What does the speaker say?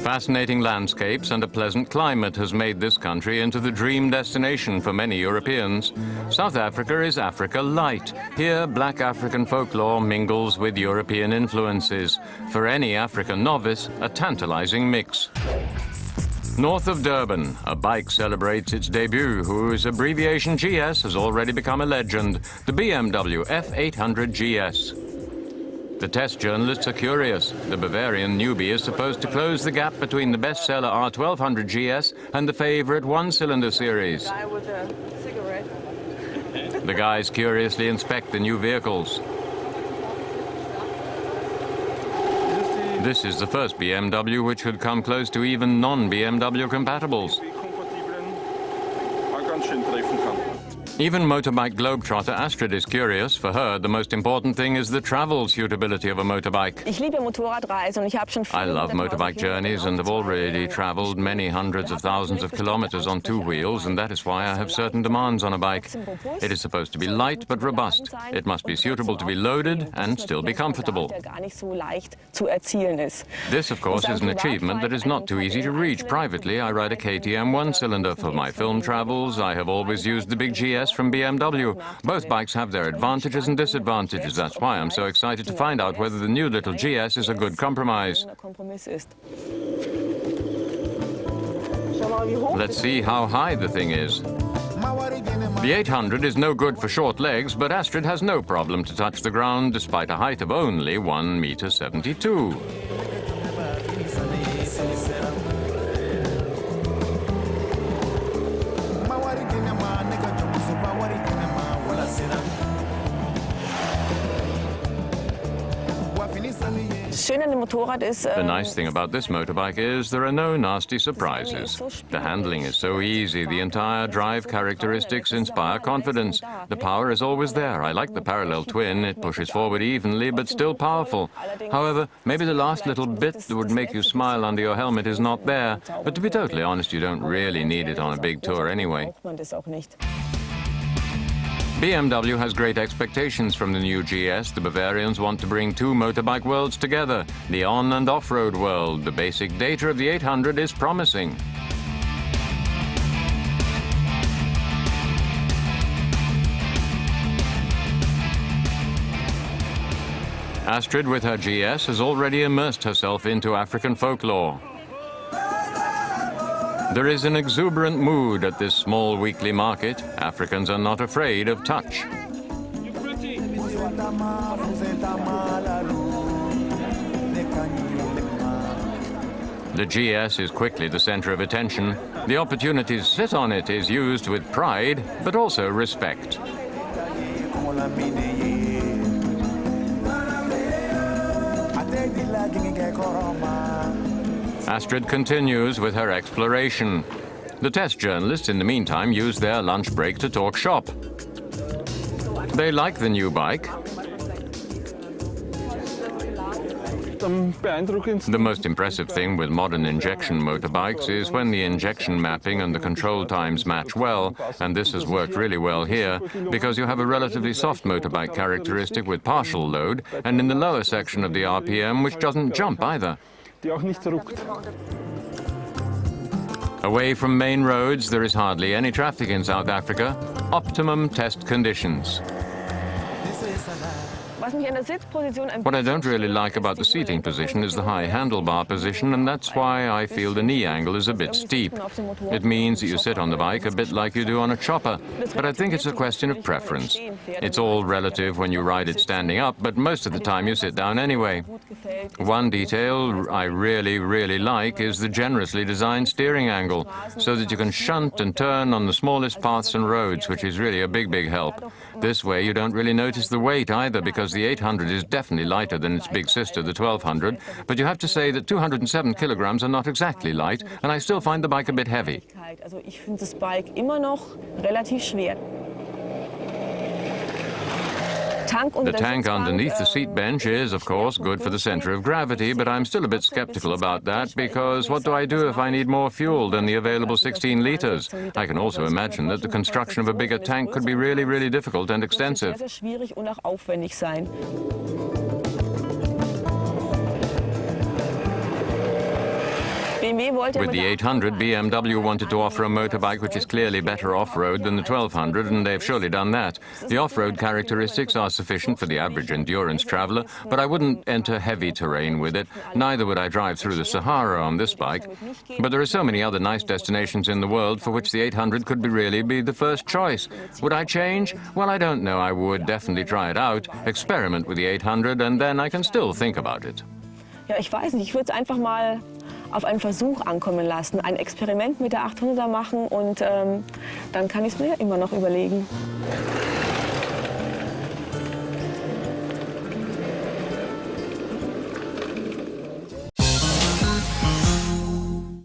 Fascinating landscapes and a pleasant climate has made this country into the dream destination for many Europeans. South Africa is Africa light. Here, black African folklore mingles with European influences. For any African novice, a tantalizing mix. North of Durban, a bike celebrates its debut, whose abbreviation GS has already become a legend, the BMW F800 GS. The test journalists are curious. The Bavarian newbie is supposed to close the gap between the bestseller R1200 GS and the favorite one-cylinder series. Guy with a cigarette. The guys curiously inspect the new vehicles. This is the first BMW which could come close to even non-BMW compatibles. Even motorbike globetrotter Astrid is curious. For her, the most important thing is the travel suitability of a motorbike. I love motorbike journeys and have already traveled many hundreds of thousands of kilometers on two wheels, and that is why I have certain demands on a bike. It is supposed to be light but robust. It must be suitable to be loaded and still be comfortable. This, of course, is an achievement that is not too easy to reach. Privately, I ride a KTM one-cylinder. For my film travels, I have always used the big GS from BMW. Both bikes have their advantages and disadvantages. That's why I'm so excited to find out whether the new little GS is a good compromise. Let's see how high the thing is. The 800 is no good for short legs, but Astrid has no problem to touch the ground despite a height of only 1.72 meters. The nice thing about this motorbike is there are no nasty surprises. The handling is so easy. The entire drive characteristics inspire confidence. The power is always there. I like the parallel twin. It pushes forward evenly, but still powerful. However, maybe the last little bit that would make you smile under your helmet is not there. But to be totally honest, you don't really need it on a big tour anyway. BMW has great expectations from the new GS. The Bavarians want to bring two motorbike worlds together, the on- and off-road world. The basic data of the 800 is promising. Astrid, with her GS, has already immersed herself into African folklore. There is an exuberant mood at this small weekly market. Africans are not afraid of touch. The GS is quickly the center of attention. The opportunity to sit on it is used with pride, but also respect. Astrid continues with her exploration. The test journalists, in the meantime, use their lunch break to talk shop. They like the new bike. The most impressive thing with modern injection motorbikes is when the injection mapping and the control times match well, and this has worked really well here, because you have a relatively soft motorbike characteristic with partial load, and in the lower section of the RPM, which doesn't jump either. Away from main roads, there is hardly any traffic in South Africa. Optimum test conditions. What I don't really like about the seating position is the high handlebar position, and that's why I feel the knee angle is a bit steep. It means that you sit on the bike a bit like you do on a chopper, but I think it's a question of preference. It's all relative when you ride it standing up, but most of the time you sit down anyway. One detail I really like is the generously designed steering angle, so that you can shunt and turn on the smallest paths and roads, which is really a big help. This way you don't really notice the weight either, because the 800 is definitely lighter than its big sister, the 1200, but you have to say that 207 kilograms are not exactly light, and I still find the bike a bit heavy. The tank underneath the seat bench is, of course, good for the center of gravity, but I'm still a bit skeptical about that, because what do I do if I need more fuel than the available 16 liters? I can also imagine that the construction of a bigger tank could be really difficult and extensive. With the 800, BMW wanted to offer a motorbike which is clearly better off-road than the 1200, and they've surely done that. The off-road characteristics are sufficient for the average endurance traveler, but I wouldn't enter heavy terrain with it. Neither would I drive through the Sahara on this bike. But there are so many other nice destinations in the world for which the 800 could really be the first choice. Would I change? Well, I don't know. I would definitely try it out, experiment with the 800, and then I can still think about it. Ja, ich weiß nicht, ich würde es einfach mal auf einen Versuch ankommen lassen, ein Experiment mit der 800er machen und dann kann ich es mir immer noch überlegen.